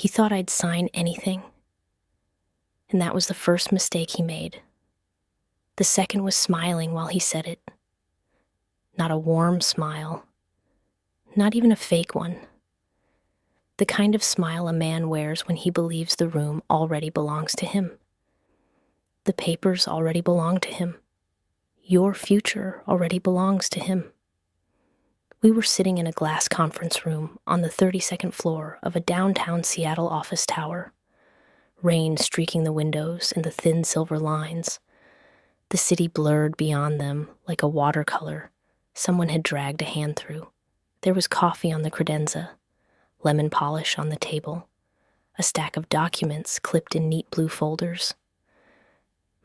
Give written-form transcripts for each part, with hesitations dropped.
He thought I'd sign anything, and that was the first mistake he made. The second was smiling while he said it. Not a warm smile, not even a fake one. The kind of smile a man wears when he believes the room already belongs to him. The papers already belong to him. Your future already belongs to him. We were sitting in a glass conference room on the 32nd floor of a downtown Seattle office tower. Rain streaking the windows and the thin silver lines. The city blurred beyond them like a watercolor someone had dragged a hand through. There was coffee on the credenza, lemon polish on the table, a stack of documents clipped in neat blue folders.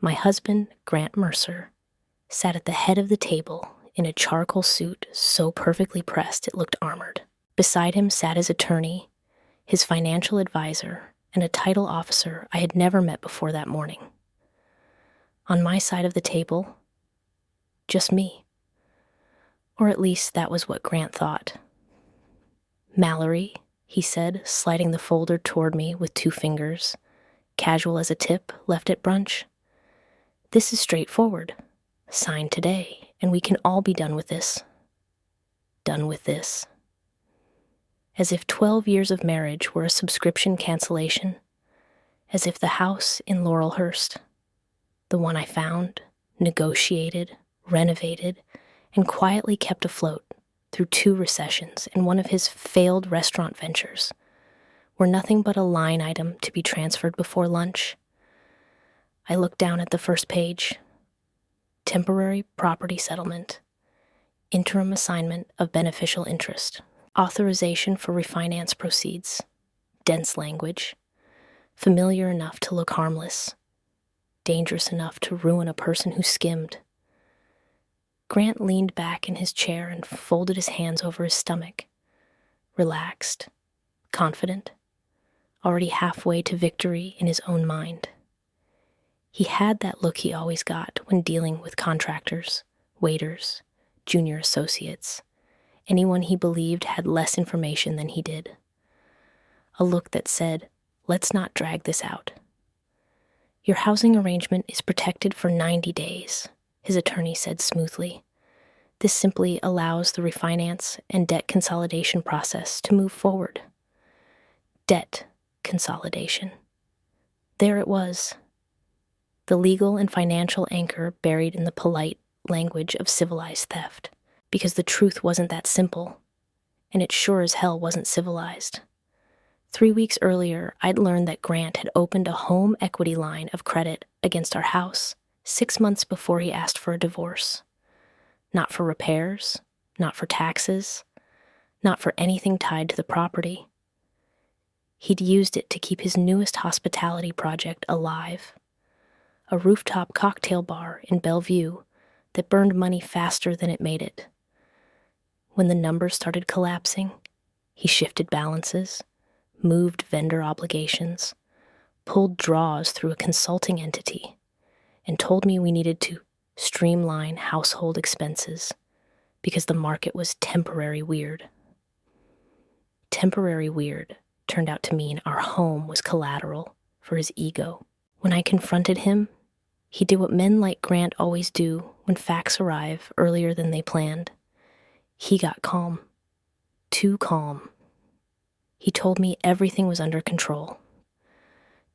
My husband, Grant Mercer, sat at the head of the table in a charcoal suit so perfectly pressed it looked armored. Beside him sat his attorney, his financial advisor, and a title officer I had never met before that morning. On my side of the table, just me. Or at least that was what Grant thought. "Mallory," he said, sliding the folder toward me with 2 fingers, casual as a tip left at brunch. "This is straightforward. Sign today, and we can all be done with this." Done with this. As if 12 years of marriage were a subscription cancellation. As if the house in Laurelhurst, the one I found, negotiated, renovated, and quietly kept afloat through 2 recessions and one of his failed restaurant ventures, were nothing but a line item to be transferred before lunch. I looked down at the first page. Temporary property settlement. Interim assignment of beneficial interest. Authorization for refinance proceeds. Dense language. Familiar enough to look harmless. Dangerous enough to ruin a person who skimmed. Grant leaned back in his chair and folded his hands over his stomach. Relaxed. Confident. Already halfway to victory in his own mind. He had that look he always got when dealing with contractors, waiters, junior associates, anyone he believed had less information than he did. A look that said, "Let's not drag this out." "Your housing arrangement is protected for 90 days, his attorney said smoothly. "This simply allows the refinance and debt consolidation process to move forward." Debt consolidation. There it was. The legal and financial anchor buried in the polite language of civilized theft. Because the truth wasn't that simple, and it sure as hell wasn't civilized. 3 weeks earlier, I'd learned that Grant had opened a home equity line of credit against our house 6 months before he asked for a divorce. Not for repairs, not for taxes, not for anything tied to the property. He'd used it to keep his newest hospitality project alive. A rooftop cocktail bar in Bellevue that burned money faster than it made it. When the numbers started collapsing, he shifted balances, moved vendor obligations, pulled draws through a consulting entity, and told me we needed to streamline household expenses because the market was temporary weird. Temporary weird turned out to mean our home was collateral for his ego. When I confronted him, he did what men like Grant always do when facts arrive earlier than they planned. He got calm. Too calm. He told me everything was under control.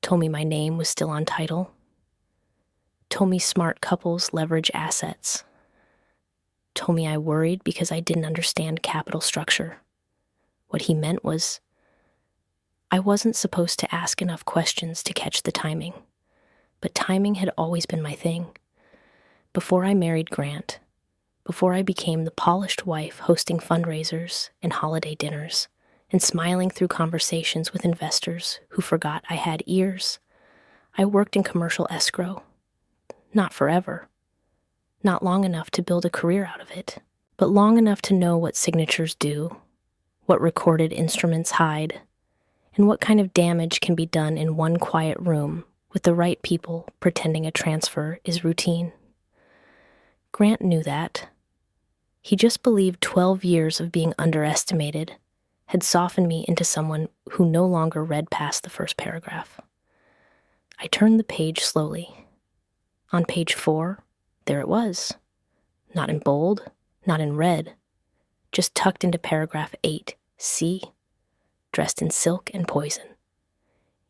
Told me my name was still on title. Told me smart couples leverage assets. Told me I worried because I didn't understand capital structure. What he meant was, I wasn't supposed to ask enough questions to catch the timing. But timing had always been my thing. Before I married Grant, before I became the polished wife hosting fundraisers and holiday dinners, and smiling through conversations with investors who forgot I had ears, I worked in commercial escrow. Not forever. Not long enough to build a career out of it, but long enough to know what signatures do, what recorded instruments hide, and what kind of damage can be done in one quiet room with the right people pretending a transfer is routine. Grant knew that. He just believed 12 years of being underestimated had softened me into someone who no longer read past the first paragraph. I turned the page slowly. On page 4, there it was. Not in bold, not in red, just tucked into paragraph 8C, dressed in silk and poison.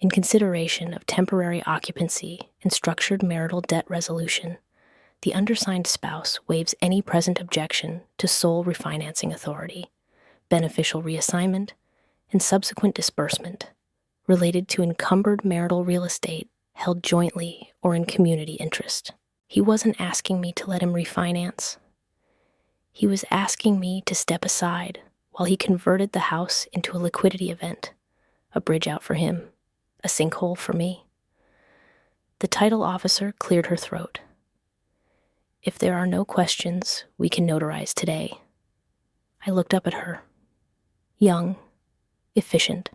In consideration of temporary occupancy and structured marital debt resolution, the undersigned spouse waives any present objection to sole refinancing authority, beneficial reassignment, and subsequent disbursement related to encumbered marital real estate held jointly or in community interest. He wasn't asking me to let him refinance. He was asking me to step aside while he converted the house into a liquidity event, a bridge out for him, a sinkhole for me. The title officer cleared her throat. If there are no questions, we can notarize today. I looked up at her. Young, efficient,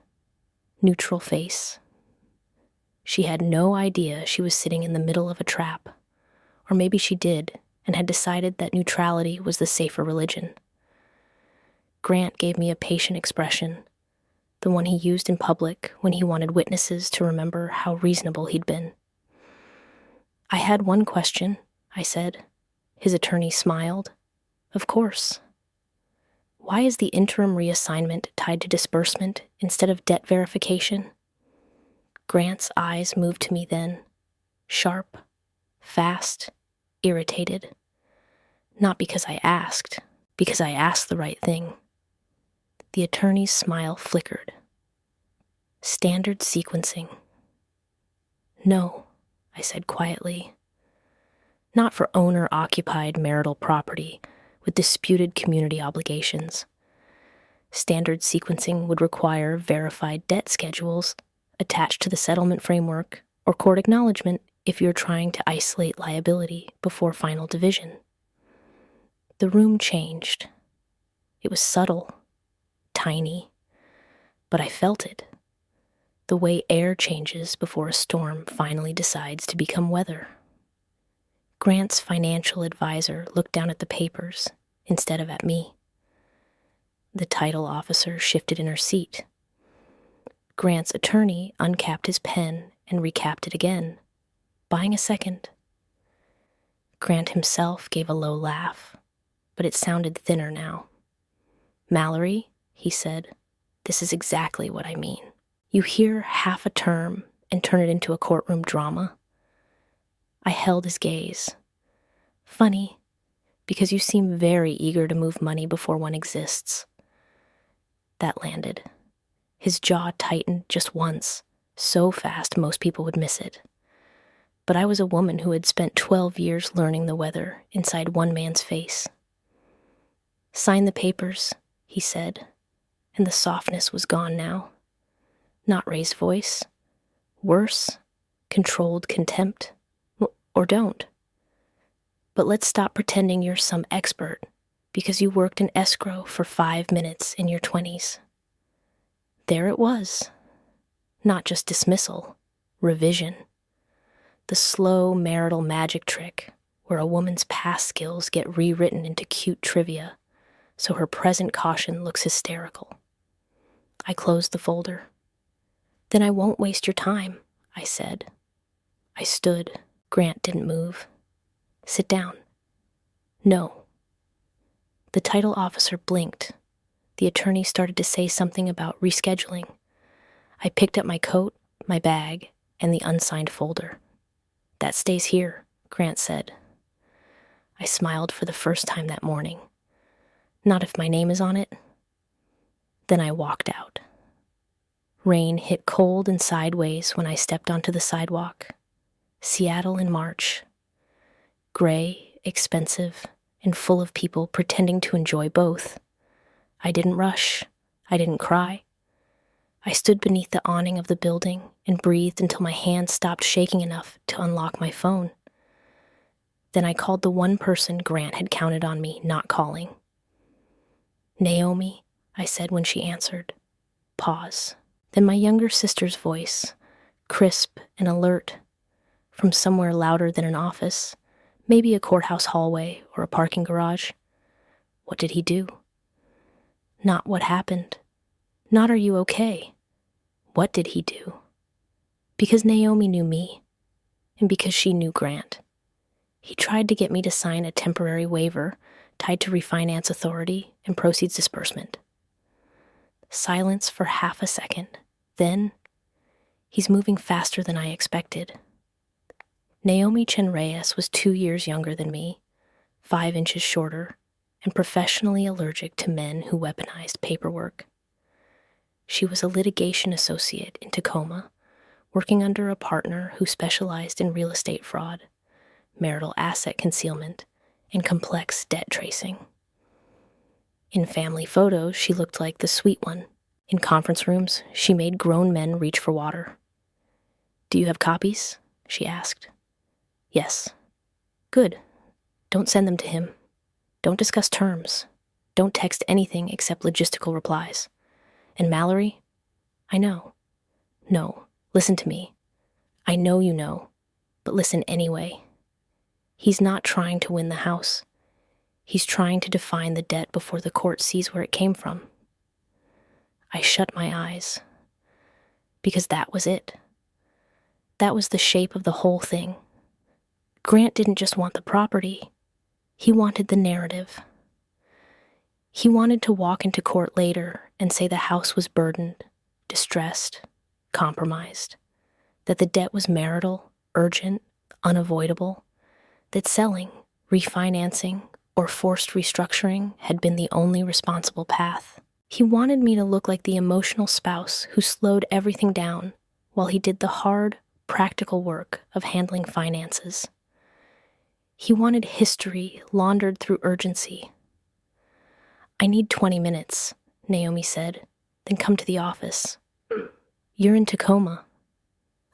neutral face. She had no idea she was sitting in the middle of a trap, or maybe she did and had decided that neutrality was the safer religion. Grant gave me a patient expression, the one he used in public when he wanted witnesses to remember how reasonable he'd been. I had one question, I said. His attorney smiled. Of course. Why is the interim reassignment tied to disbursement instead of debt verification? Grant's eyes moved to me then, sharp, fast, irritated. Not because I asked the right thing. The attorney's smile flickered. Standard sequencing. No, I said quietly. Not for owner-occupied marital property with disputed community obligations. Standard sequencing would require verified debt schedules attached to the settlement framework or court acknowledgement if you're trying to isolate liability before final division. The room changed. It was subtle, tiny, but I felt it. The way air changes before a storm finally decides to become weather. Grant's financial advisor looked down at the papers instead of at me. The title officer shifted in her seat. Grant's attorney uncapped his pen and recapped it again, buying a second. Grant himself gave a low laugh, but it sounded thinner now. Mallory, he said, this is exactly what I mean. You hear half a term and turn it into a courtroom drama. I held his gaze. Funny, because you seem very eager to move money before one exists. That landed. His jaw tightened just once, so fast most people would miss it. But I was a woman who had spent 12 years learning the weather inside one man's face. Sign the papers, he said, and the softness was gone now. Not raised voice. Worse, controlled contempt. Or don't. But let's stop pretending you're some expert because you worked in escrow for 5 minutes in your 20s. There it was. Not just dismissal, revision. The slow marital magic trick where a woman's past skills get rewritten into cute trivia so her present caution looks hysterical. I closed the folder. Then I won't waste your time, I said. I stood. Grant didn't move. Sit down. No. The title officer blinked. The attorney started to say something about rescheduling. I picked up my coat, my bag, and the unsigned folder. That stays here, Grant said. I smiled for the first time that morning. Not if my name is on it. Then I walked out. Rain hit cold and sideways when I stepped onto the sidewalk. Seattle in March. Gray, expensive, and full of people pretending to enjoy both. I didn't rush. I didn't cry. I stood beneath the awning of the building and breathed until my hands stopped shaking enough to unlock my phone. Then I called the one person Grant had counted on me not calling. Naomi, I said when she answered. Pause. Then my younger sister's voice, crisp and alert, from somewhere louder than an office, maybe a courthouse hallway or a parking garage. What did he do? Not what happened. Not, "Are you okay?" What did he do? Because Naomi knew me, and because she knew Grant. He tried to get me to sign a temporary waiver tied to refinance authority and proceeds disbursement. Silence for half a second. Then, he's moving faster than I expected. Naomi Chen Reyes was 2 years younger than me, 5 inches shorter, and professionally allergic to men who weaponized paperwork. She was a litigation associate in Tacoma, working under a partner who specialized in real estate fraud, marital asset concealment, and complex debt tracing. In family photos, she looked like the sweet one. In conference rooms, she made grown men reach for water. "Do you have copies?" she asked. "Yes." "Good. Don't send them to him. Don't discuss terms. Don't text anything except logistical replies. And Mallory? I know. No, listen to me. I know you know, but listen anyway. He's not trying to win the house. He's trying to define the debt before the court sees where it came from." I shut my eyes. Because that was it. That was the shape of the whole thing. Grant didn't just want the property. He wanted the narrative. He wanted to walk into court later and say the house was burdened, distressed, compromised, that the debt was marital, urgent, unavoidable, that selling, refinancing, or forced restructuring had been the only responsible path. He wanted me to look like the emotional spouse who slowed everything down while he did the hard, practical work of handling finances. He wanted history laundered through urgency. "I need 20 minutes, Naomi said, "then come to the office." "You're in Tacoma."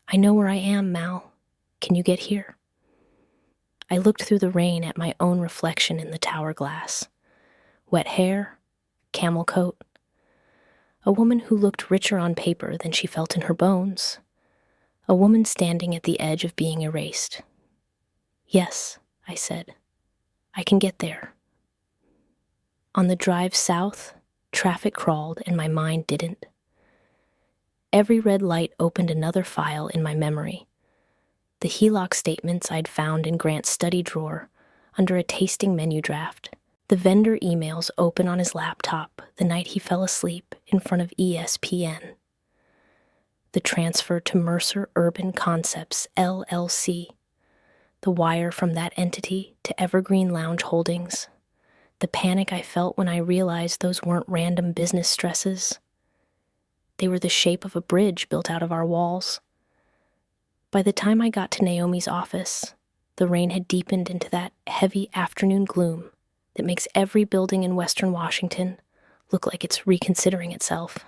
"I know where I am, Mal. Can you get here?" I looked through the rain at my own reflection in the tower glass. Wet hair, camel coat. A woman who looked richer on paper than she felt in her bones. A woman standing at the edge of being erased. "Yes," I said. "I can get there." On the drive south, traffic crawled and my mind didn't. Every red light opened another file in my memory. The HELOC statements I'd found in Grant's study drawer under a tasting menu draft. The vendor emails open on his laptop the night he fell asleep in front of ESPN. The transfer to Mercer Urban Concepts, LLC. The wire from that entity to Evergreen Lounge Holdings. The panic I felt when I realized those weren't random business stresses. They were the shape of a bridge built out of our walls. By the time I got to Naomi's office, the rain had deepened into that heavy afternoon gloom that makes every building in Western Washington look like it's reconsidering itself.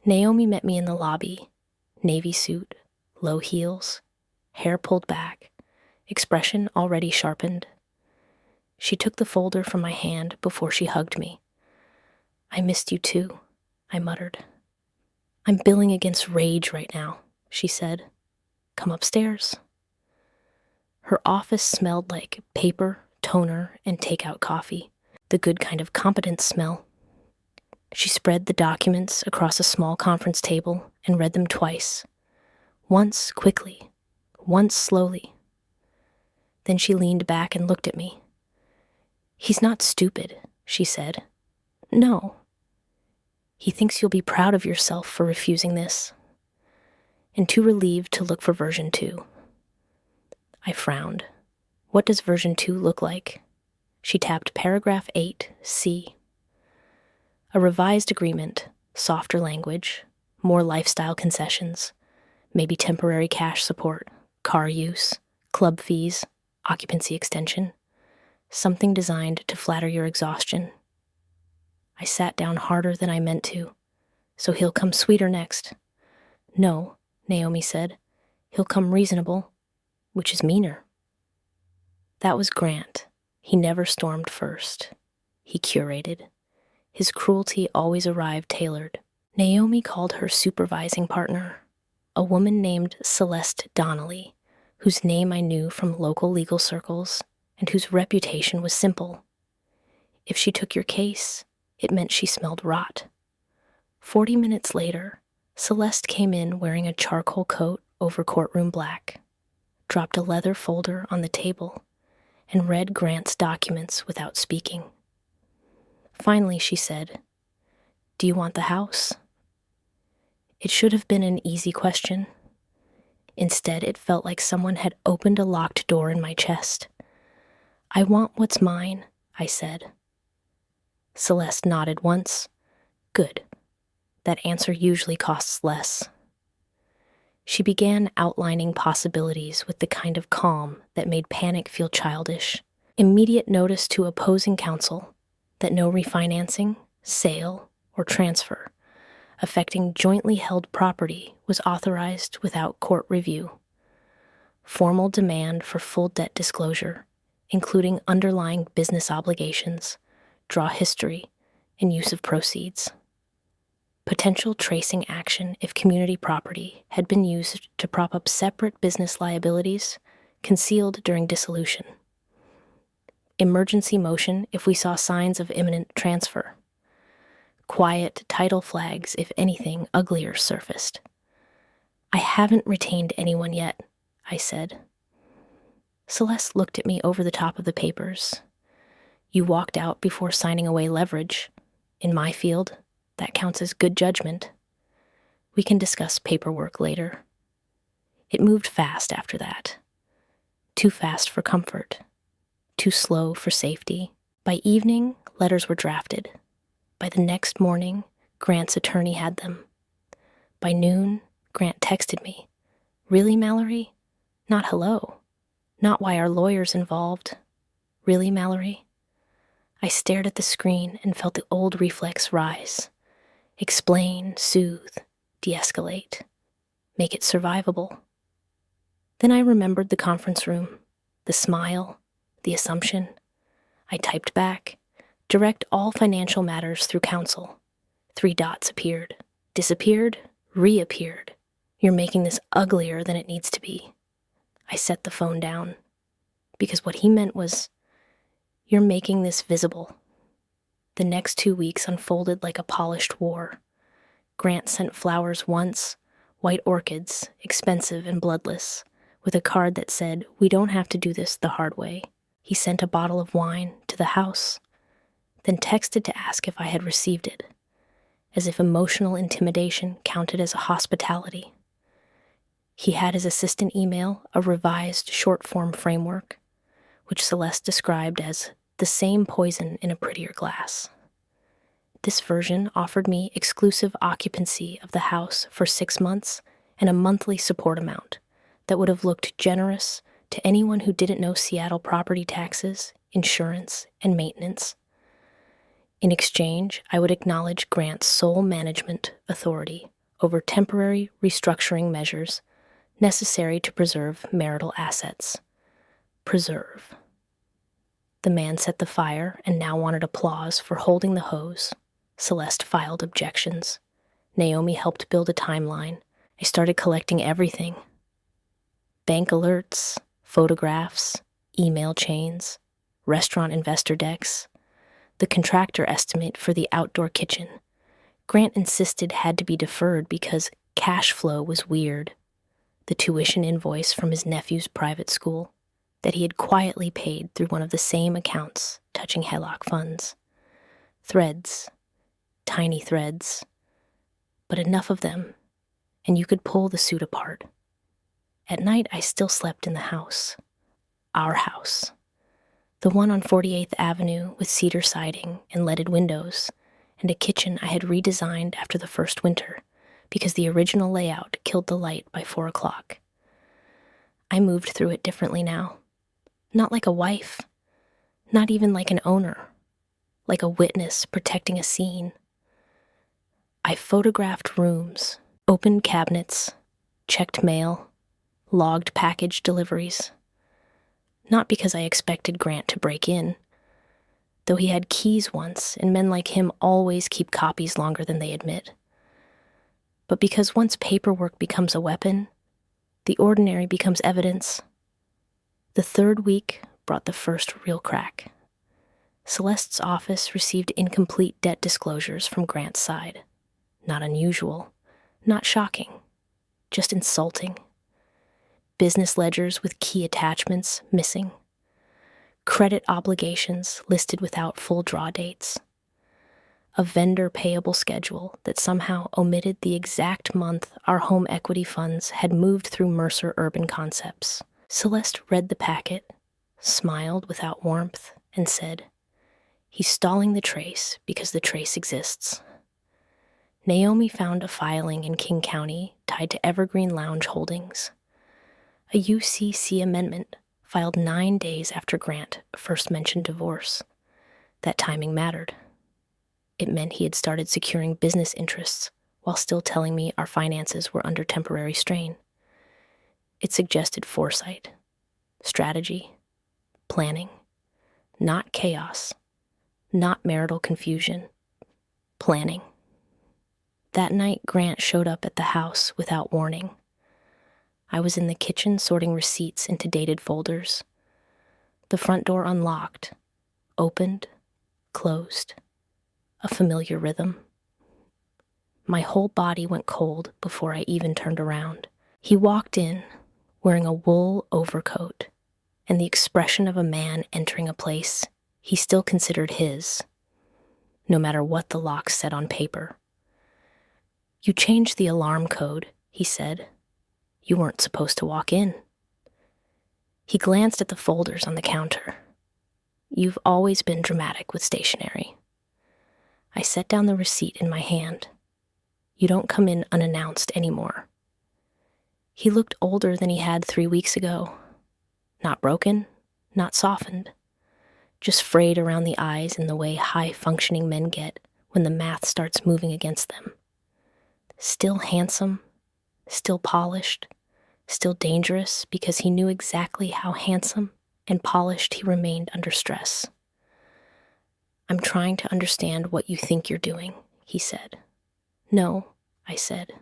Naomi met me in the lobby, navy suit, low heels, hair pulled back, expression already sharpened. She took the folder from my hand before she hugged me. "I missed you too," I muttered. "I'm billing against rage right now," she said. "Come upstairs." Her office smelled like paper, toner, and takeout coffee, the good kind of competence smell. She spread the documents across a small conference table and read them twice. Once quickly, once slowly. Then she leaned back and looked at me. "He's not stupid," she said. "No. He thinks you'll be proud of yourself for refusing this." And too relieved to look for version 2. I frowned. What does version 2 look like? She tapped paragraph 8, C. A revised agreement, softer language, more lifestyle concessions, maybe temporary cash support, car use, club fees, occupancy extension, something designed to flatter your exhaustion. I sat down harder than I meant to. "So he'll come sweeter next." "No," Naomi said. "He'll come reasonable, which is meaner." That was Grant. He never stormed first. He curated. His cruelty always arrived tailored. Naomi called her supervising partner, a woman named Celeste Donnelly, whose name I knew from local legal circles and whose reputation was simple. If she took your case, it meant she smelled rot. 40 minutes later, Celeste came in wearing a charcoal coat over courtroom black, dropped a leather folder on the table, and read Grant's documents without speaking. Finally, she said, "Do you want the house?" It should have been an easy question. Instead, it felt like someone had opened a locked door in my chest. "I want what's mine," I said. Celeste nodded once. "Good. That answer usually costs less." She began outlining possibilities with the kind of calm that made panic feel childish. Immediate notice to opposing counsel that no refinancing, sale, or transfer affecting jointly held property was authorized without court review. Formal demand for full debt disclosure, including underlying business obligations, draw history, and use of proceeds. Potential tracing action if community property had been used to prop up separate business liabilities concealed during dissolution. Emergency motion if we saw signs of imminent transfer. Quiet title flags if anything uglier surfaced. "I haven't retained anyone yet," I said. Celeste looked at me over the top of the papers. "You walked out before signing away leverage. In my field, that counts as good judgment. We can discuss paperwork later." It moved fast after that. Too fast for comfort. Too slow for safety. By evening, letters were drafted. By the next morning, Grant's attorney had them. By noon, Grant texted me. "Really, Mallory? Not hello. Not why our lawyer's involved. Really, Mallory?" I stared at the screen and felt the old reflex rise. Explain, soothe, de-escalate. Make it survivable. Then I remembered the conference room, the smile, the assumption. I typed back, "Direct all financial matters through counsel." 3 dots appeared, disappeared, reappeared. "You're making this uglier than it needs to be." I set the phone down, because what he meant was, "You're making this visible." The next 2 weeks unfolded like a polished war. Grant sent flowers once, white orchids, expensive and bloodless, with a card that said, "We don't have to do this the hard way." He sent a bottle of wine to the house, then texted to ask if I had received it, as if emotional intimidation counted as a hospitality. He had his assistant email a revised short-form framework, which Celeste described as the same poison in a prettier glass. This version offered me exclusive occupancy of the house for 6 months and a monthly support amount that would have looked generous to anyone who didn't know Seattle property taxes, insurance, and maintenance. In exchange, I would acknowledge Grant's sole management authority over temporary restructuring measures necessary to preserve marital assets. Preserve. The man set the fire and now wanted applause for holding the hose. Celeste filed objections. Naomi helped build a timeline. I started collecting everything. Bank alerts, photographs, email chains, restaurant investor decks, the contractor estimate for the outdoor kitchen. Grant insisted had to be deferred because cash flow was weird. The tuition invoice from his nephew's private school that he had quietly paid through one of the same accounts touching HELOC funds. Threads, tiny threads, but enough of them, and you could pull the suit apart. At night, I still slept in the house. Our house. The one on 48th Avenue with cedar siding and leaded windows, and a kitchen I had redesigned after the first winter because the original layout killed the light by 4 o'clock. I moved through it differently now. Not like a wife. Not even like an owner. Like a witness protecting a scene. I photographed rooms, opened cabinets, checked mail, logged package deliveries. Not because I expected Grant to break in, though he had keys once, and men like him always keep copies longer than they admit. But because once paperwork becomes a weapon, the ordinary becomes evidence. The 3rd week brought the first real crack. Celeste's office received incomplete debt disclosures from Grant's side. Not unusual, not shocking, just insulting. Business ledgers with key attachments missing. Credit obligations listed without full draw dates. A vendor payable schedule that somehow omitted the exact month our home equity funds had moved through Mercer Urban Concepts. Celeste read the packet, smiled without warmth, and said, "He's stalling the trace because the trace exists." Naomi found a filing in King County tied to Evergreen Lounge Holdings. A UCC amendment filed 9 days after Grant first mentioned divorce. That timing mattered. It meant he had started securing business interests while still telling me our finances were under temporary strain. It suggested foresight, strategy, planning, not chaos, not marital confusion, planning. That night, Grant showed up at the house without warning. I was in the kitchen sorting receipts into dated folders. The front door unlocked, opened, closed. A familiar rhythm. My whole body went cold before I even turned around. He walked in, wearing a wool overcoat, and the expression of a man entering a place he still considered his, no matter what the lock said on paper. "You changed the alarm code," he said. "You weren't supposed to walk in." He glanced at the folders on the counter. "You've always been dramatic with stationery." I set down the receipt in my hand. "You don't come in unannounced anymore." He looked older than he had 3 weeks ago. Not broken, not softened. Just frayed around the eyes in the way high-functioning men get when the math starts moving against them. Still handsome, still polished, still dangerous because he knew exactly how handsome and polished he remained under stress. "I'm trying to understand what you think you're doing," he said. "No," I said.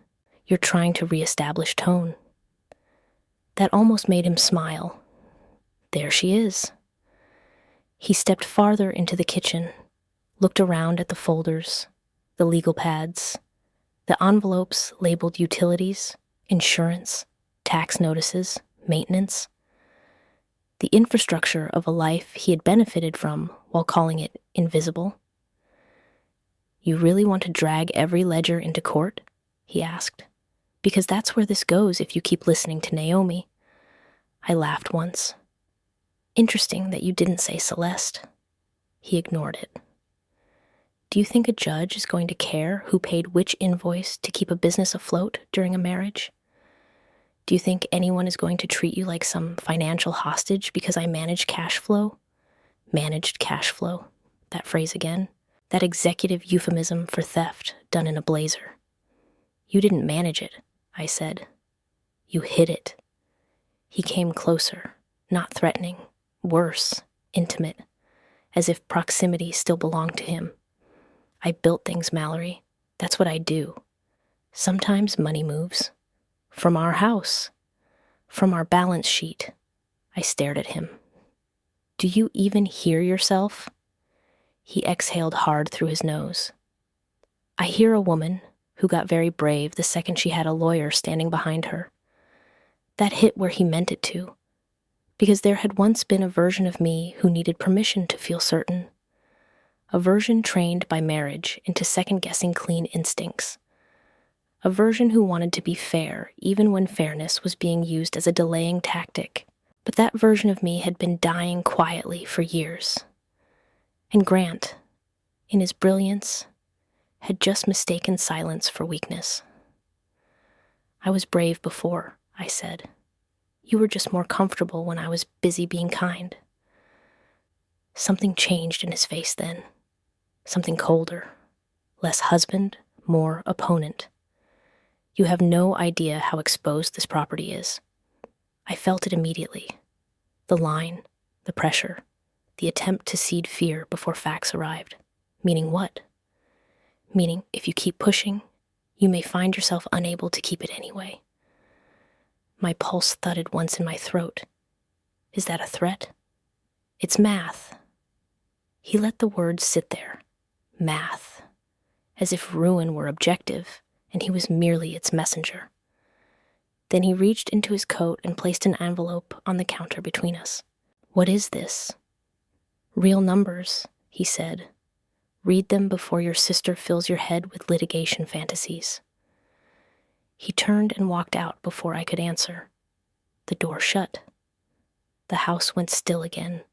"You're trying to reestablish tone." That almost made him smile. There she is. He stepped farther into the kitchen, looked around at the folders, the legal pads, the envelopes labeled utilities, insurance, tax notices, maintenance. The infrastructure of a life he had benefited from while calling it invisible. "You really want to drag every ledger into court?" he asked. "Because that's where this goes if you keep listening to Naomi." I laughed once. "Interesting that you didn't say Celeste." He ignored it. "Do you think a judge is going to care who paid which invoice to keep a business afloat during a marriage? Do you think anyone is going to treat you like some financial hostage because I manage cash flow?" Managed cash flow. That phrase again. That executive euphemism for theft done in a blazer. "You didn't manage it," I said. "You hid it." He came closer, not threatening, worse, intimate, as if proximity still belonged to him. "I built things, Mallory. That's what I do. Sometimes money moves. From our house. From our balance sheet." I stared at him. "Do you even hear yourself?" He exhaled hard through his nose. "I hear a woman who got very brave the second she had a lawyer standing behind her." That hit where he meant it to, because there had once been a version of me who needed permission to feel certain. A version trained by marriage into second-guessing clean instincts. A version who wanted to be fair even when fairness was being used as a delaying tactic. But that version of me had been dying quietly for years. And Grant, in his brilliance, had just mistaken silence for weakness. "I was brave before," I said. "You were just more comfortable when I was busy being kind." Something changed in his face then. Something colder. Less husband, more opponent. "You have no idea how exposed this property is." I felt it immediately. The line, the pressure, the attempt to seed fear before facts arrived. Meaning what? Meaning if you keep pushing, you may find yourself unable to keep it anyway. My pulse thudded once in my throat. Is that a threat? It's math. He let the words sit there. Math. as if ruin were objective and he was merely its messenger. Then he reached into his coat and placed an envelope on the counter between us. "What is this?" "Real numbers," he said. "Read them before your sister fills your head with litigation fantasies." He turned and walked out before I could answer. The door shut. The house went still again.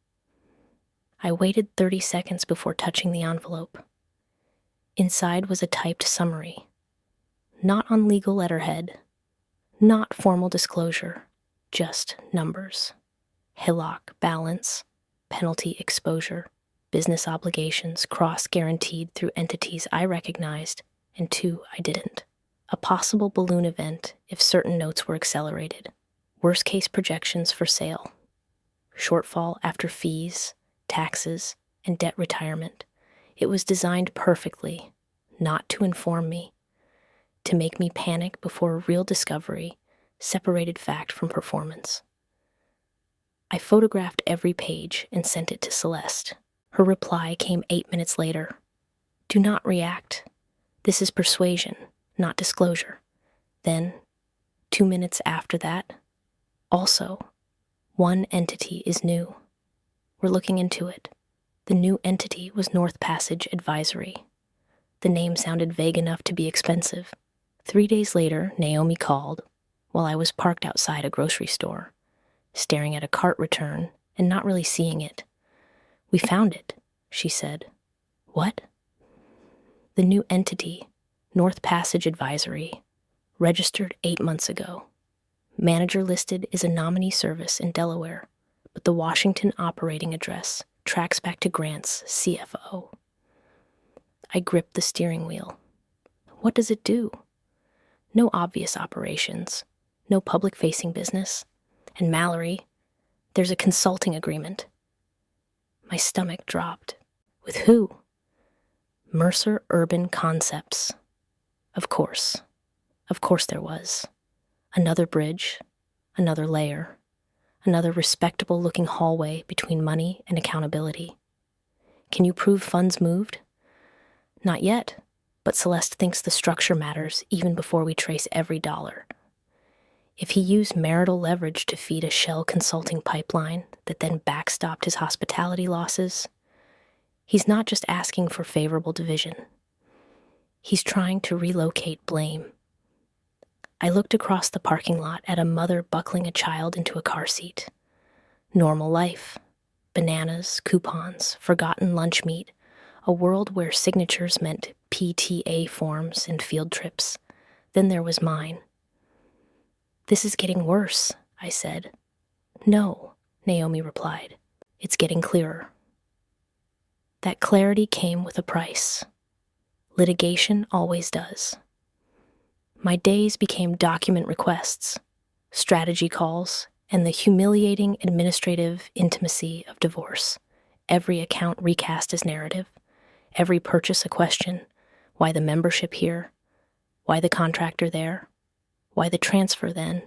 I waited 30 seconds before touching the envelope. Inside was a typed summary. Not on legal letterhead, not formal disclosure, just numbers. HILOC balance, penalty exposure, business obligations cross-guaranteed through entities I recognized and two I didn't. A possible balloon event if certain notes were accelerated. Worst-case projections for sale. Shortfall after fees, taxes, and debt retirement. It was designed perfectly, not to inform me, to make me panic before a real discovery separated fact from performance. I photographed every page and sent it to Celeste. Her reply came 8 minutes later. "Do not react. This is persuasion, not disclosure." Then, 2 minutes after that, also, "One entity is new. We're looking into it." The new entity was North Passage Advisory. The name sounded vague enough to be expensive. 3 days later, Naomi called while I was parked outside a grocery store, staring at a cart return and not really seeing it. "We found it," she said. "What?" "The new entity, North Passage Advisory, registered 8 months ago. Manager listed is a nominee service in Delaware, but the Washington operating address tracks back to Grant's CFO. I gripped the steering wheel. What does it do? No obvious operations, no public-facing business. And Mallory, there's a consulting agreement. My stomach dropped. With who? Mercer Urban Concepts. Of course there was. Another bridge, another layer, another respectable-looking hallway between money and accountability. Can you prove funds moved? Not yet, but Celeste thinks the structure matters even before we trace every dollar. If he used marital leverage to feed a shell consulting pipeline that then backstopped his hospitality losses, he's not just asking for favorable division. He's trying to relocate blame. I looked across the parking lot at a mother buckling a child into a car seat. Normal life. Bananas, coupons, forgotten lunch meat, a world where signatures meant PTA forms and field trips. Then there was mine. "This is getting worse," I said. "No," Naomi replied. "It's getting clearer." That clarity came with a price. Litigation always does. My days became document requests, strategy calls, and the humiliating administrative intimacy of divorce. Every account recast as narrative, every purchase a question. Why the membership here? Why the contractor there? Why the transfer then?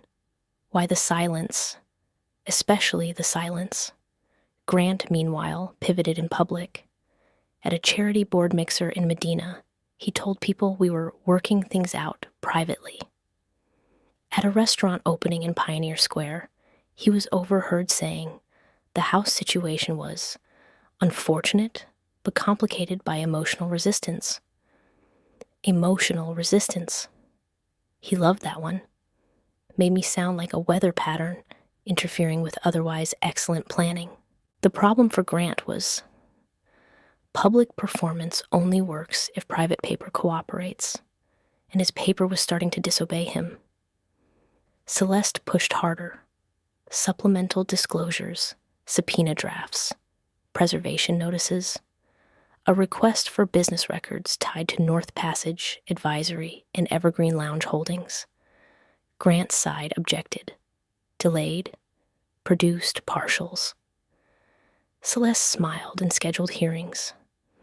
Why the silence? Especially the silence. Grant, meanwhile, pivoted in public. At a charity board mixer in Medina, he told people we were working things out privately. At a restaurant opening in Pioneer Square, he was overheard saying the house situation was unfortunate but complicated by emotional resistance. Emotional resistance. He loved that one. Made me sound like a weather pattern interfering with otherwise excellent planning. The problem for Grant was public performance only works if private paper cooperates, and his paper was starting to disobey him. Celeste pushed harder. Supplemental disclosures, subpoena drafts, preservation notices, a request for business records tied to North Passage, Advisory, and Evergreen Lounge holdings. Grant's side objected, delayed, produced partials. Celeste smiled and scheduled hearings.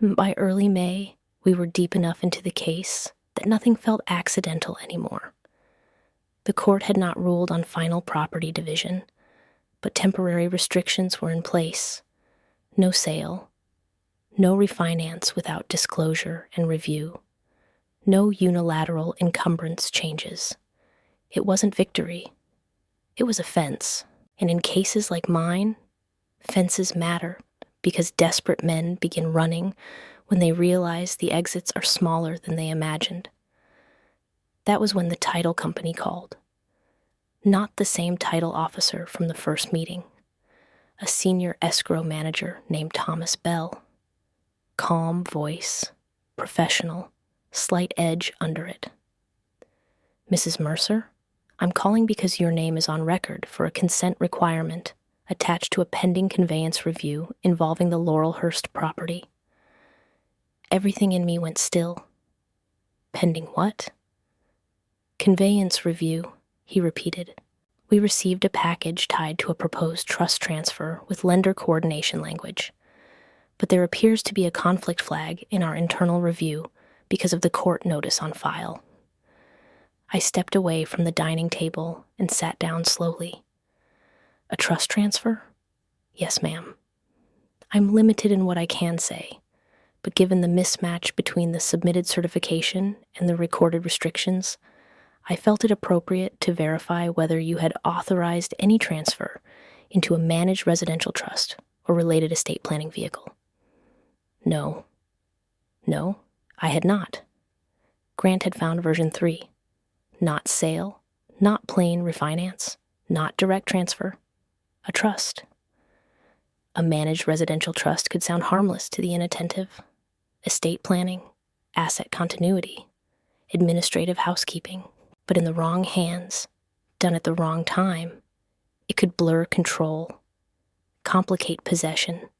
By early May, we were deep enough into the case that nothing felt accidental anymore. The court had not ruled on final property division, but temporary restrictions were in place. No sale, no refinance without disclosure and review, No unilateral encumbrance changes. It wasn't victory. It was a fence. And in cases like mine, fences matter because desperate men begin running when they realize the exits are smaller than they imagined. That was when the title company called. Not the same title officer from the first meeting. A senior escrow manager named Thomas Bell. Calm voice, professional, slight edge under it. Mrs. Mercer, I'm calling because your name is on record for a consent requirement attached to a pending conveyance review involving the Laurelhurst property. Everything in me went still. Pending what? Conveyance review, he repeated. We received a package tied to a proposed trust transfer with lender coordination language. But there appears to be a conflict flag in our internal review because of the court notice on file. I stepped away from the dining table and sat down slowly. A trust transfer? Yes, ma'am. I'm limited in what I can say, but given the mismatch between the submitted certification and the recorded restrictions, I felt it appropriate to verify whether you had authorized any transfer into a managed residential trust or related estate planning vehicle. No, I had not. Grant had found version 3. Not sale, not plain refinance, not direct transfer. A trust. A managed residential trust could sound harmless to the inattentive. Estate planning, asset continuity, administrative housekeeping. But in the wrong hands, done at the wrong time, it could blur control, complicate possession,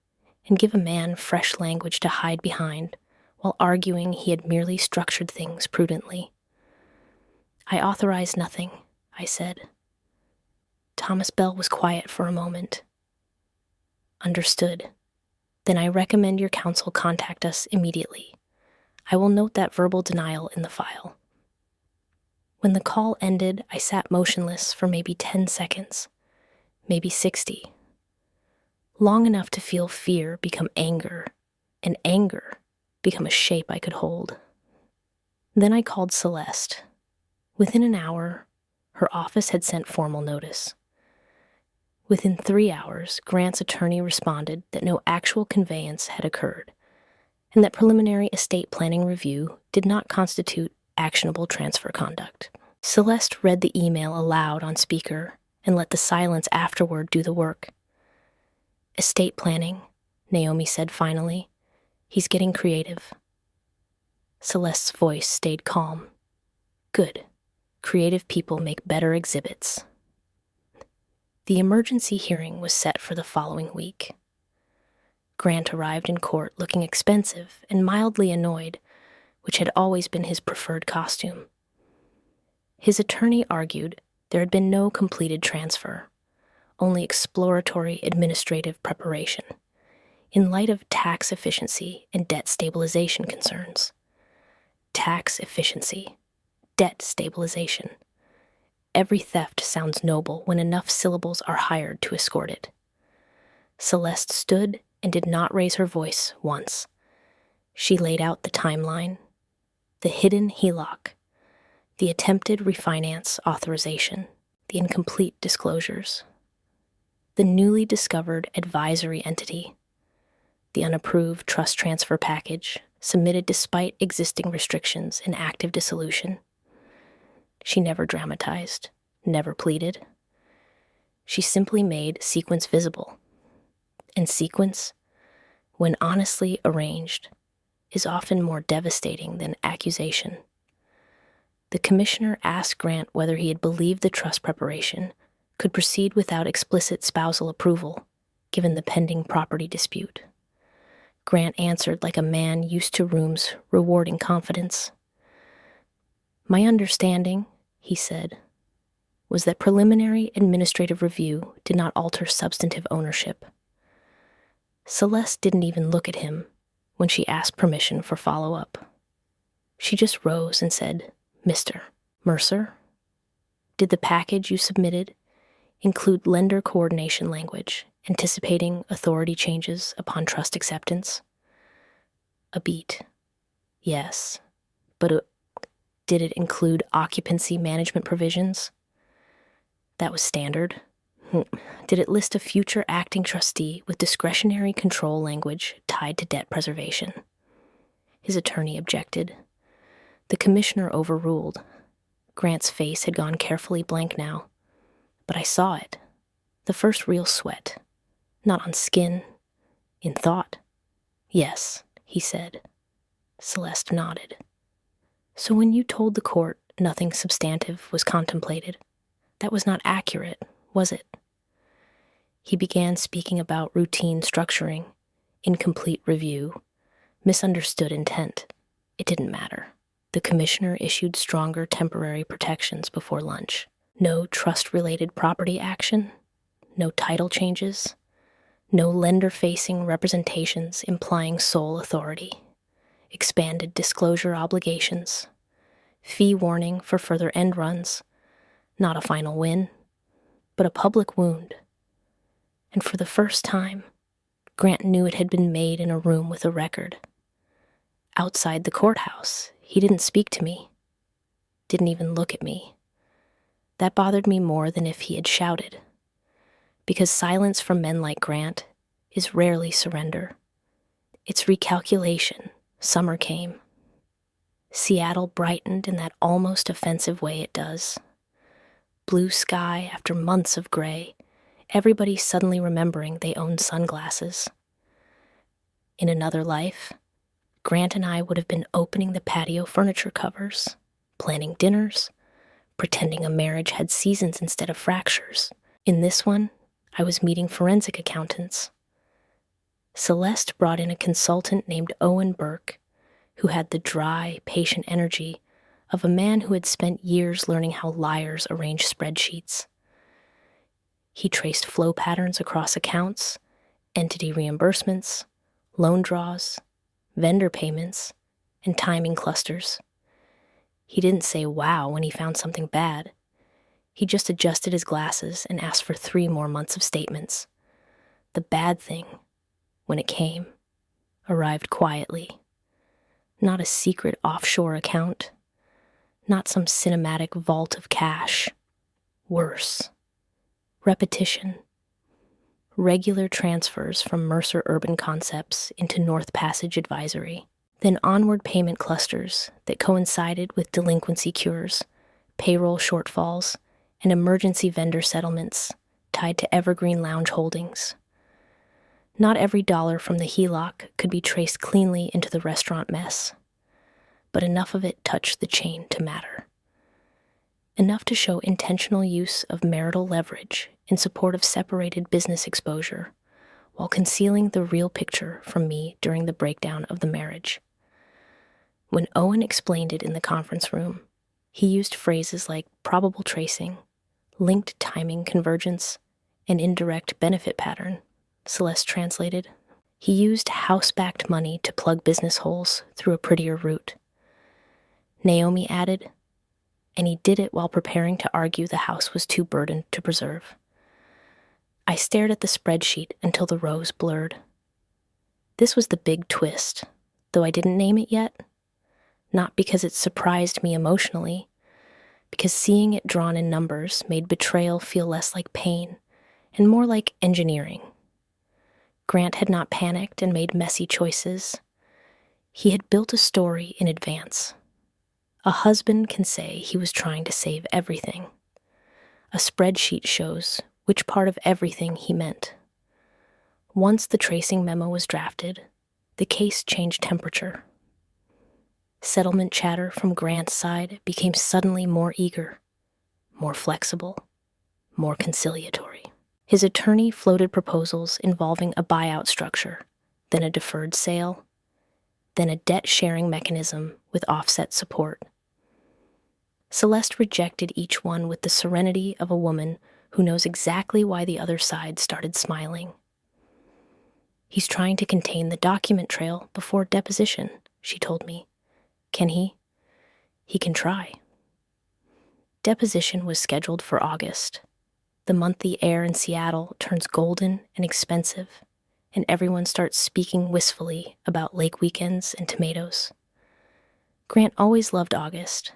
and give a man fresh language to hide behind while arguing he had merely structured things prudently. I authorized nothing, I said. Thomas Bell was quiet for a moment. Understood. Then I recommend your counsel contact us immediately. I will note that verbal denial in the file. When the call ended, I sat motionless for maybe 10 seconds, maybe 60. Long enough to feel fear become anger, and anger become a shape I could hold. Then I called Celeste. Within an hour, her office had sent formal notice. Within 3 hours, Grant's attorney responded that no actual conveyance had occurred, and that preliminary estate planning review did not constitute actionable transfer conduct. Celeste read the email aloud on speaker and let the silence afterward do the work. Estate planning, Naomi said finally. He's getting creative. Celeste's voice stayed calm. Good. Creative people make better exhibits. The emergency hearing was set for the following week. Grant arrived in court looking expensive and mildly annoyed, which had always been his preferred costume. His attorney argued there had been no completed transfer, only exploratory administrative preparation, in light of tax efficiency and debt stabilization concerns. Tax efficiency, debt stabilization. Every theft sounds noble when enough syllables are hired to escort it. Celeste stood and did not raise her voice once. She laid out the timeline, the hidden HELOC, the attempted refinance authorization, the incomplete disclosures, the newly discovered advisory entity, the unapproved trust transfer package submitted despite existing restrictions and active dissolution. She never dramatized, never pleaded. She simply made sequence visible. And sequence, when honestly arranged, is often more devastating than accusation. The commissioner asked Grant whether he had believed the trust preparation could proceed without explicit spousal approval, given the pending property dispute. Grant answered like a man used to rooms rewarding confidence. My understanding, he said, was that preliminary administrative review did not alter substantive ownership. Celeste didn't even look at him when she asked permission for follow-up. She just rose and said, Mr. Mercer, did the package you submitted include lender coordination language, anticipating authority changes upon trust acceptance? A beat. Yes, but Did it include occupancy management provisions? That was standard. Did it list a future acting trustee with discretionary control language tied to debt preservation? His attorney objected. The commissioner overruled. Grant's face had gone carefully blank now, but I saw it. The first real sweat. Not on skin, in thought. Yes, he said. Celeste nodded. So when you told the court nothing substantive was contemplated, that was not accurate, was it? He began speaking about routine structuring, incomplete review, misunderstood intent. It didn't matter. The commissioner issued stronger temporary protections before lunch. No trust-related property action, no title changes, no lender-facing representations implying sole authority, expanded disclosure obligations, fee warning for further end runs, not a final win, but a public wound. And for the first time, Grant knew it had been made in a room with a record. Outside the courthouse, he didn't speak to me, didn't even look at me. That bothered me more than if he had shouted, because silence from men like Grant is rarely surrender. It's recalculation. Summer came. Seattle brightened in that almost offensive way it does. Blue sky after months of gray, everybody suddenly remembering they owned sunglasses. In another life, Grant and I would have been opening the patio furniture covers, planning dinners, pretending a marriage had seasons instead of fractures. In this one, I was meeting forensic accountants. Celeste brought in a consultant named Owen Burke, who had the dry, patient energy of a man who had spent years learning how liars arrange spreadsheets. He traced flow patterns across accounts, entity reimbursements, loan draws, vendor payments, and timing clusters. He didn't say wow when he found something bad. He just adjusted his glasses and asked for 3 more months of statements. The bad thing, when it came, arrived quietly. Not a secret offshore account, not some cinematic vault of cash. Worse. Repetition. Regular transfers from Mercer Urban Concepts into North Passage Advisory, then onward payment clusters that coincided with delinquency cures, payroll shortfalls, and emergency vendor settlements tied to Evergreen Lounge holdings. Not every dollar from the HELOC could be traced cleanly into the restaurant mess, but enough of it touched the chain to matter. Enough to show intentional use of marital leverage in support of separated business exposure, while concealing the real picture from me during the breakdown of the marriage. When Owen explained it in the conference room, he used phrases like probable tracing, linked timing convergence, and indirect benefit pattern, Celeste translated. He used house-backed money to plug business holes through a prettier route. Naomi added, and he did it while preparing to argue the house was too burdened to preserve. I stared at the spreadsheet until the rows blurred. This was the big twist, though I didn't name it yet. Not because it surprised me emotionally, because seeing it drawn in numbers made betrayal feel less like pain and more like engineering. Grant had not panicked and made messy choices. He had built a story in advance. A husband can say he was trying to save everything. A spreadsheet shows which part of everything he meant. Once the tracing memo was drafted, the case changed temperature. Settlement chatter from Grant's side became suddenly more eager, more flexible, more conciliatory. His attorney floated proposals involving a buyout structure, then a deferred sale, then a debt-sharing mechanism with offset support. Celeste rejected each one with the serenity of a woman who knows exactly why the other side started smiling. He's trying to contain the document trail before deposition, she told me. Can he? He can try. Deposition was scheduled for August. The month the air in Seattle turns golden and expensive, and everyone starts speaking wistfully about lake weekends and tomatoes. Grant always loved August,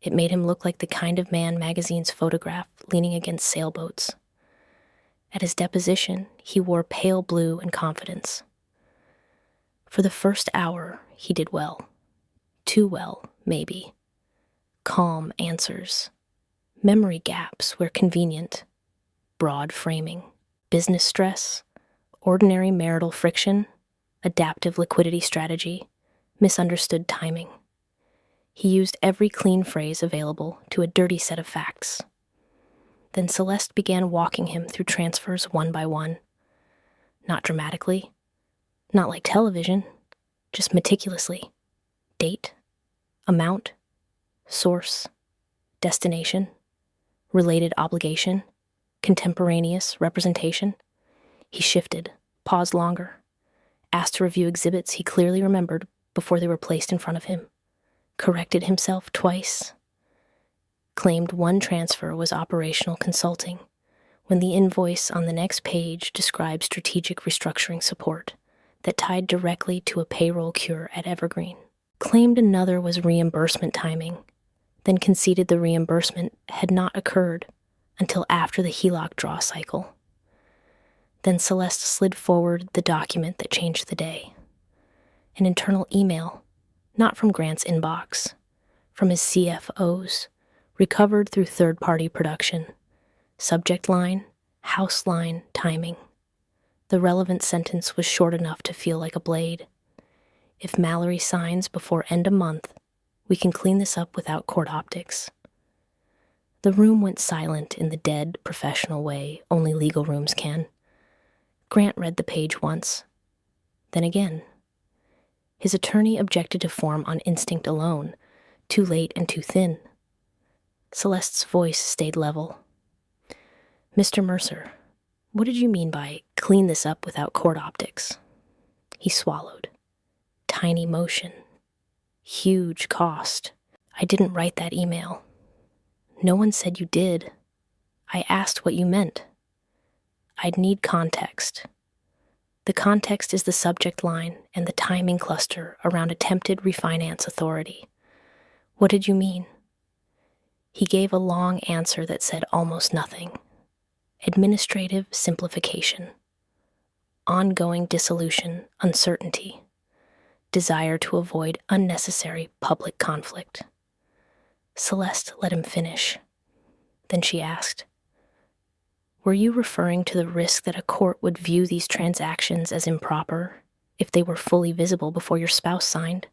It made him look like the kind of man magazines photograph leaning against sailboats. At his deposition, he wore pale blue and confidence. For the first hour, he did well. Too well, maybe. Calm answers. Memory gaps where convenient. Broad framing. Business stress. Ordinary marital friction. Adaptive liquidity strategy. Misunderstood timing. He used every clean phrase available to a dirty set of facts. Then Celeste began walking him through transfers one by one. Not dramatically. Not like television. Just meticulously. Date. Amount. Source. Destination. Related obligation. Contemporaneous representation. He shifted. Paused longer. Asked to review exhibits he clearly remembered before they were placed in front of him. Corrected himself twice. Claimed one transfer was operational consulting, when the invoice on the next page described strategic restructuring support that tied directly to a payroll cure at Evergreen. Claimed another was reimbursement timing, then conceded the reimbursement had not occurred until after the HELOC draw cycle. Then Celeste slid forward the document that changed the day. An internal email, not from Grant's inbox, from his CFO's, recovered through third-party production. Subject line, house line, timing. The relevant sentence was short enough to feel like a blade. If Mallory signs before end of month, we can clean this up without court optics. The room went silent in the dead, professional way only legal rooms can. Grant read the page once, then again. His attorney objected to form on instinct alone, too late and too thin. Celeste's voice stayed level. Mr. Mercer, what did you mean by clean this up without court optics? He swallowed. Tiny motion. Huge cost. I didn't write that email. No one said you did. I asked what you meant. I'd need context. The context is the subject line and the timing cluster around attempted refinance authority. What did you mean? He gave a long answer that said almost nothing. Administrative simplification. Ongoing dissolution, uncertainty. Desire to avoid unnecessary public conflict. Celeste let him finish. Then she asked, were you referring to the risk that a court would view these transactions as improper if they were fully visible before your spouse signed?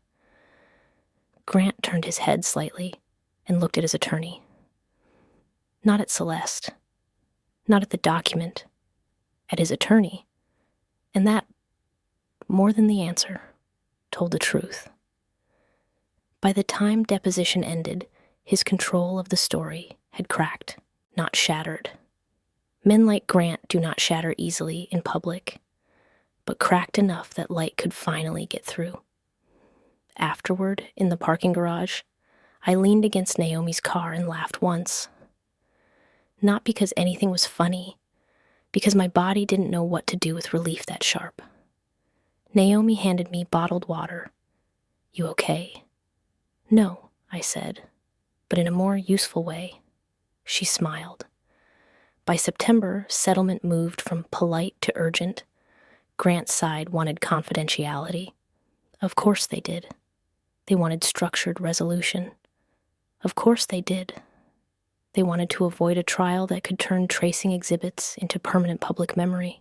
Grant turned his head slightly and looked at his attorney. Not at Celeste. Not at the document. At his attorney. And that, more than the answer, told the truth. By the time deposition ended, his control of the story had cracked, not shattered. Men like Grant do not shatter easily in public, but cracked enough that light could finally get through. Afterward, in the parking garage, I leaned against Naomi's car and laughed once. Not because anything was funny, because my body didn't know what to do with relief that sharp. Naomi handed me bottled water. You okay? No, I said, but in a more useful way. She smiled. By September, settlement moved from polite to urgent. Grant's side wanted confidentiality. Of course they did. They wanted structured resolution. Of course they did. They wanted to avoid a trial that could turn tracing exhibits into permanent public memory.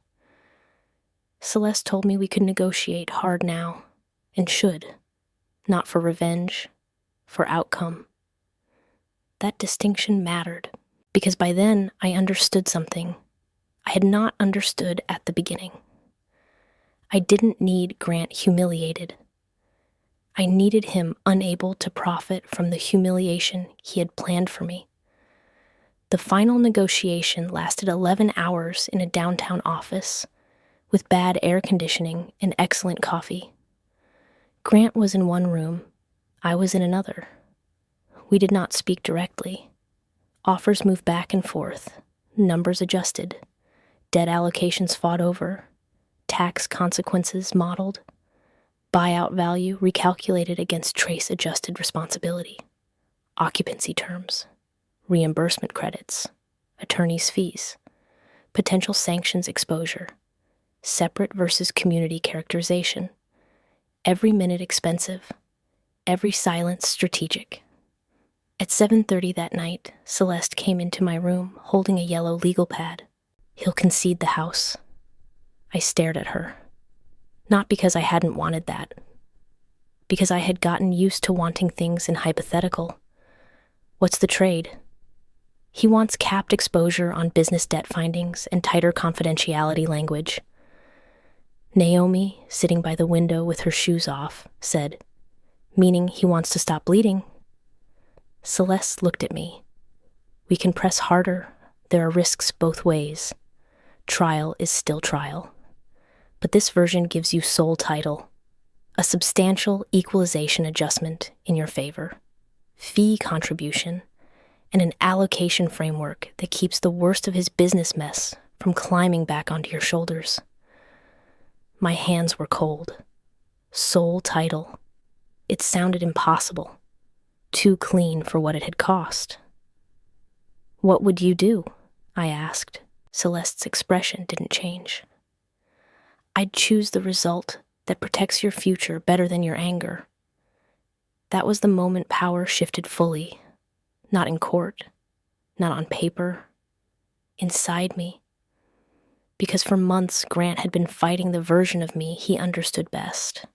Celeste told me we could negotiate hard now, and should. Not for revenge, for outcome. That distinction mattered, because by then I understood something I had not understood at the beginning. I didn't need Grant humiliated. I needed him unable to profit from the humiliation he had planned for me. The final negotiation lasted 11 hours in a downtown office, with bad air conditioning and excellent coffee. Grant was in one room, I was in another. We did not speak directly. Offers moved back and forth, numbers adjusted, debt allocations fought over, tax consequences modeled, buyout value recalculated against trace-adjusted responsibility. occupancy terms, reimbursement credits, attorney's fees, potential sanctions exposure, separate versus community characterization, every minute expensive, every silence strategic. At 7:30 that night, Celeste came into my room holding a yellow legal pad. He'll concede the house. I stared at her. Not because I hadn't wanted that. Because I had gotten used to wanting things in hypothetical. What's the trade? He wants capped exposure on business debt findings and tighter confidentiality language. Naomi, sitting by the window with her shoes off, said, "Meaning he wants to stop bleeding?" Celeste looked at me. "We can press harder. There are risks both ways. Trial is still trial. But this version gives you sole title, a substantial equalization adjustment in your favor, fee contribution, and an allocation framework that keeps the worst of his business mess from climbing back onto your shoulders." My hands were cold. Sole title. It sounded impossible. Too clean for what it had cost. "What would you do?" I asked. Celeste's expression didn't change. "I'd choose the result that protects your future better than your anger." That was the moment power shifted fully, not in court, not on paper, inside me. Because for months Grant had been fighting the version of me he understood best,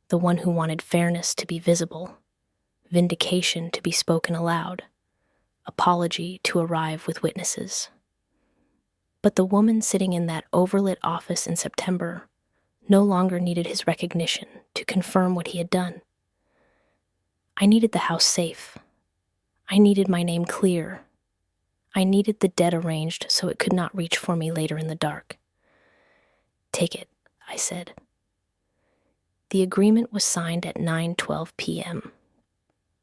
the one who wanted fairness to be visible, vindication to be spoken aloud, apology to arrive with witnesses. But the woman sitting in that overlit office in September no longer needed his recognition to confirm what he had done. I needed the house safe. I needed my name clear. I needed the debt arranged so it could not reach for me later in the dark. "Take it," I said. The agreement was signed at 9:12 p.m.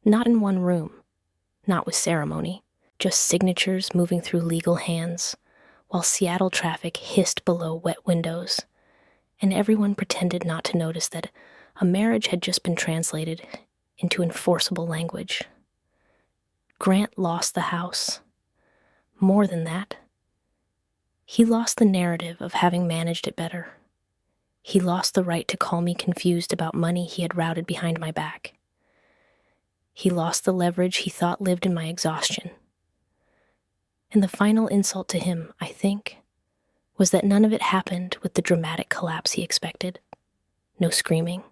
Not in one room, not with ceremony, just signatures moving through legal hands, while Seattle traffic hissed below wet windows, and everyone pretended not to notice that a marriage had just been translated into enforceable language. Grant lost the house. More than that, he lost the narrative of having managed it better. He lost the right to call me confused about money he had routed behind my back. He lost the leverage he thought lived in my exhaustion. And the final insult to him, I think, was that none of it happened with the dramatic collapse he expected. No screaming,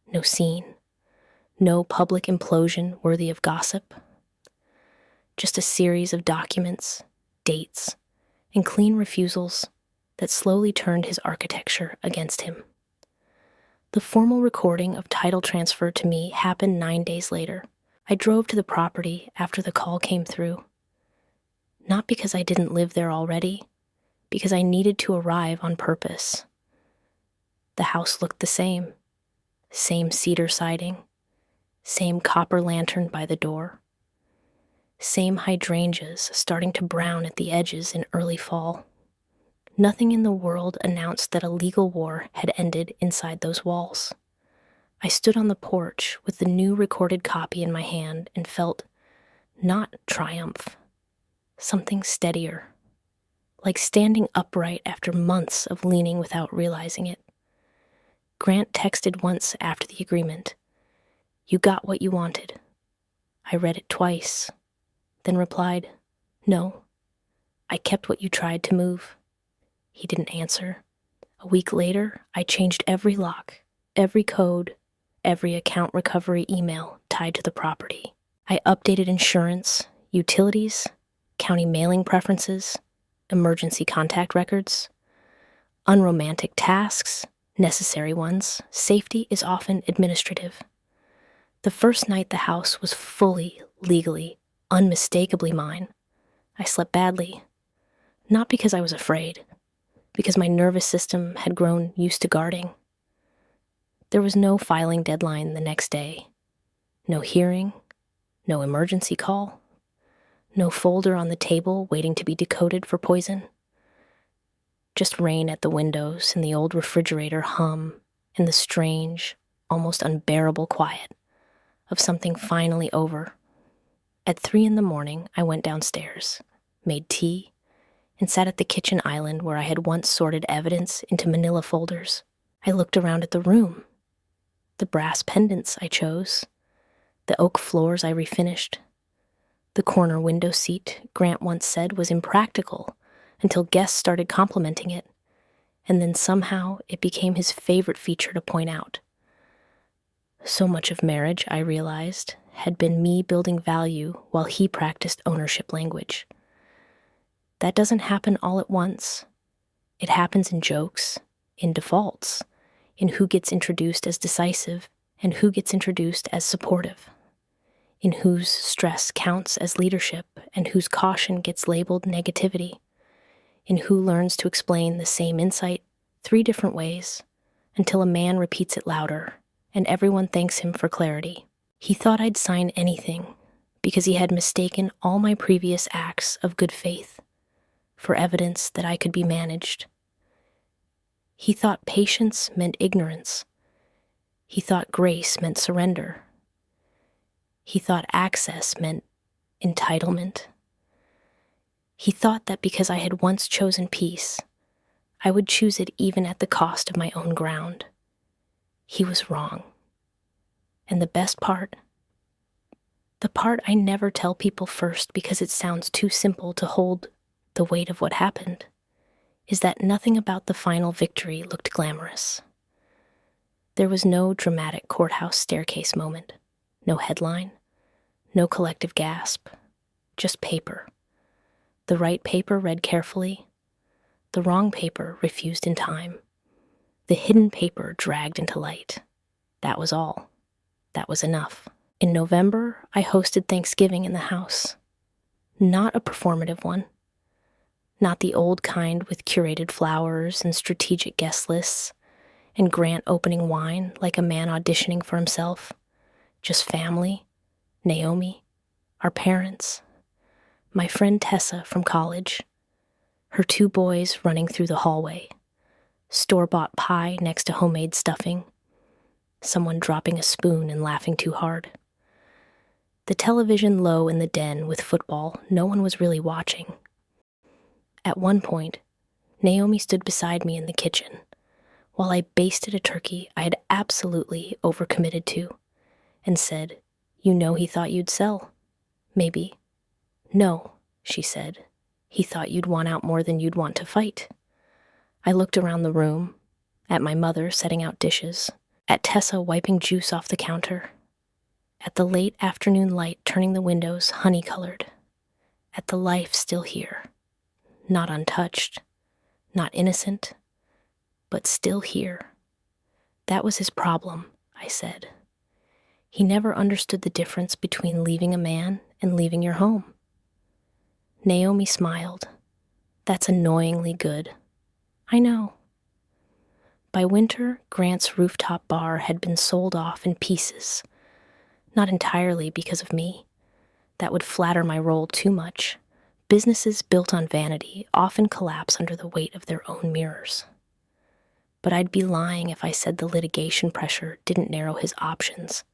no scene, no public implosion worthy of gossip. Just a series of documents, dates, and clean refusals that slowly turned his architecture against him. The formal recording of title transfer to me happened 9 days later. I drove to the property after the call came through. Not because I didn't live there already, because I needed to arrive on purpose. The house looked the same cedar siding, same copper lantern by the door, same hydrangeas starting to brown at the edges in early fall. Nothing in the world announced that a legal war had ended inside those walls. I stood on the porch with the new recorded copy in my hand and felt not triumph, something steadier, like standing upright after months of leaning without realizing it. Grant texted once after the agreement, "You got what you wanted." I read it twice, then replied, "No, I kept what you tried to move." He didn't answer. A week later, I changed every lock, every code, every account recovery email tied to the property. I updated insurance, utilities, county mailing preferences, emergency contact records, unromantic tasks, necessary ones. Safety is often administrative. The first night the house was fully, legally, unmistakably mine. I slept badly, not because I was afraid, because my nervous system had grown used to guarding. There was no filing deadline the next day, no hearing, no emergency call, no folder on the table waiting to be decoded for poison. Just rain at the windows and the old refrigerator hum and the strange, almost unbearable quiet of something finally over. At 3 in the morning, I went downstairs, made tea, and sat at the kitchen island where I had once sorted evidence into manila folders. I looked around at the room. The brass pendants I chose, the oak floors I refinished, the corner window seat Grant once said was impractical until guests started complimenting it, and then somehow it became his favorite feature to point out. So much of marriage, I realized, had been me building value while he practiced ownership language. That doesn't happen all at once. It happens in jokes, in defaults, in who gets introduced as decisive and who gets introduced as supportive, in whose stress counts as leadership and whose caution gets labeled negativity, in who learns to explain the same insight 3 different ways until a man repeats it louder and everyone thanks him for clarity. He thought I'd sign anything because he had mistaken all my previous acts of good faith for evidence that I could be managed. He thought patience meant ignorance. He thought grace meant surrender. He thought access meant entitlement. He thought that because I had once chosen peace, I would choose it even at the cost of my own ground. He was wrong. And the best part, the part I never tell people first because it sounds too simple to hold the weight of what happened, is that nothing about the final victory looked glamorous. There was no dramatic courthouse staircase moment, no headline, no collective gasp, just paper. The right paper read carefully, the wrong paper refused in time, the hidden paper dragged into light. That was all. That was enough. In November, I hosted Thanksgiving in the house. Not a performative one. Not the old kind with curated flowers and strategic guest lists, and Grant opening wine like a man auditioning for himself. Just family, Naomi, our parents, my friend Tessa from college, her 2 boys running through the hallway, store-bought pie next to homemade stuffing, someone dropping a spoon and laughing too hard. The television low in the den with football, no one was really watching. At one point, Naomi stood beside me in the kitchen while I basted a turkey I had absolutely overcommitted to and said, "You know he thought you'd sell. Maybe." "No," she said. "He thought you'd want out more than you'd want to fight." I looked around the room, at my mother setting out dishes, at Tessa wiping juice off the counter, at the late afternoon light turning the windows honey-colored, at the life still here, not untouched, not innocent, but still here. That was his problem, I said. He never understood the difference between leaving a man and leaving your home. Naomi smiled. That's annoyingly good. I know. By winter, Grant's rooftop bar had been sold off in pieces. Not entirely because of me. That would flatter my role too much. Businesses built on vanity often collapse under the weight of their own mirrors. But I'd be lying if I said the litigation pressure didn't narrow his options.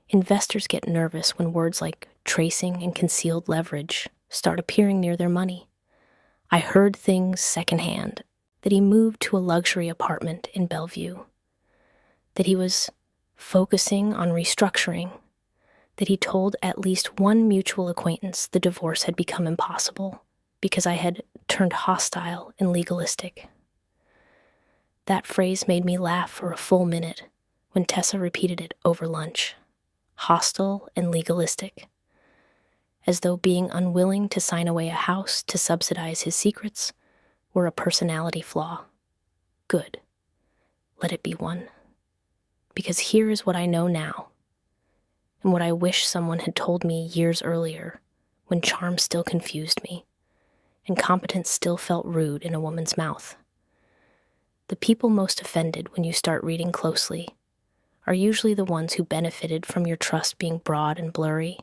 Investors get nervous when words like tracing and concealed leverage start appearing near their money. I heard things secondhand, that he moved to a luxury apartment in Bellevue, that he was focusing on restructuring, that he told at least one mutual acquaintance the divorce had become impossible because I had turned hostile and legalistic. That phrase made me laugh for a full minute when Tessa repeated it over lunch. Hostile and legalistic. As though being unwilling to sign away a house to subsidize his secrets were a personality flaw. Good. Let it be one. Because here is what I know now, and what I wish someone had told me years earlier, when charm still confused me, and competence still felt rude in a woman's mouth. The people most offended when you start reading closely are usually the ones who benefited from your trust being broad and blurry.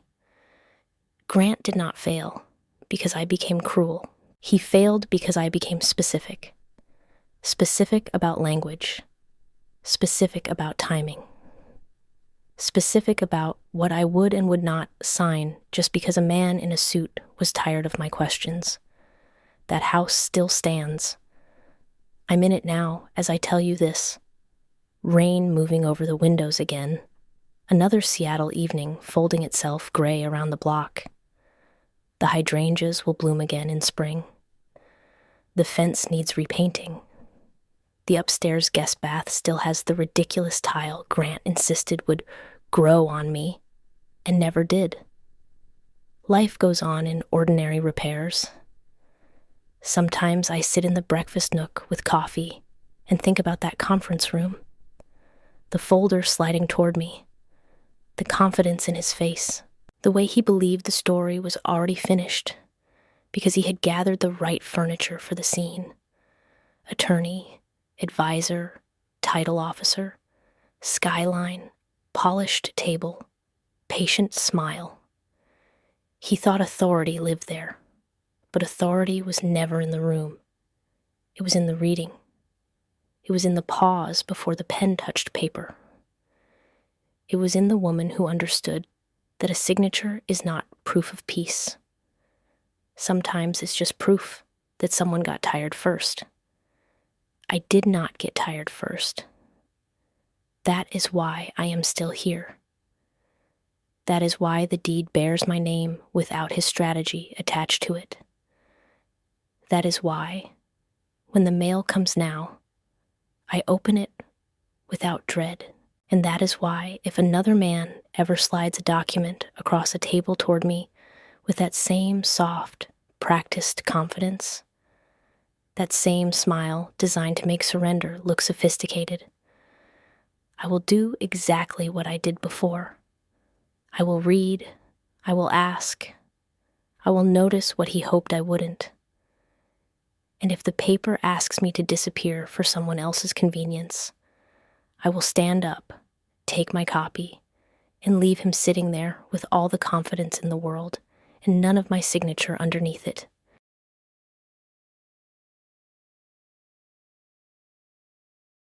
Grant did not fail because I became cruel. He failed because I became specific. Specific about language. Specific about timing. specific about what I would and would not sign just because a man in a suit was tired of my questions. That house still stands. I'm in it now as I tell you this. Rain moving over the windows again. Another Seattle evening folding itself gray around the block. The hydrangeas will bloom again in spring. The fence needs repainting. The upstairs guest bath still has the ridiculous tile Grant insisted would grow on me, and never did. Life goes on in ordinary repairs. Sometimes I sit in the breakfast nook with coffee and think about that conference room. The folder sliding toward me. The confidence in his face. The way he believed the story was already finished because he had gathered the right furniture for the scene. Attorney, advisor, title officer, skyline, polished table, patient smile. He thought authority lived there, but authority was never in the room. It was in the reading. It was in the pause before the pen touched paper. It was in the woman who understood that a signature is not proof of peace. Sometimes it's just proof that someone got tired first. I did not get tired first. That is why I am still here. That is why the deed bears my name without his strategy attached to it. That is why, when the mail comes now, I open it without dread. And that is why, if another man ever slides a document across a table toward me with that same soft, practiced confidence, that same smile designed to make surrender look sophisticated, I will do exactly what I did before. I will read, I will ask, I will notice what he hoped I wouldn't. And if the paper asks me to disappear for someone else's convenience, I will stand up, take my copy, and leave him sitting there with all the confidence in the world and none of my signature underneath it.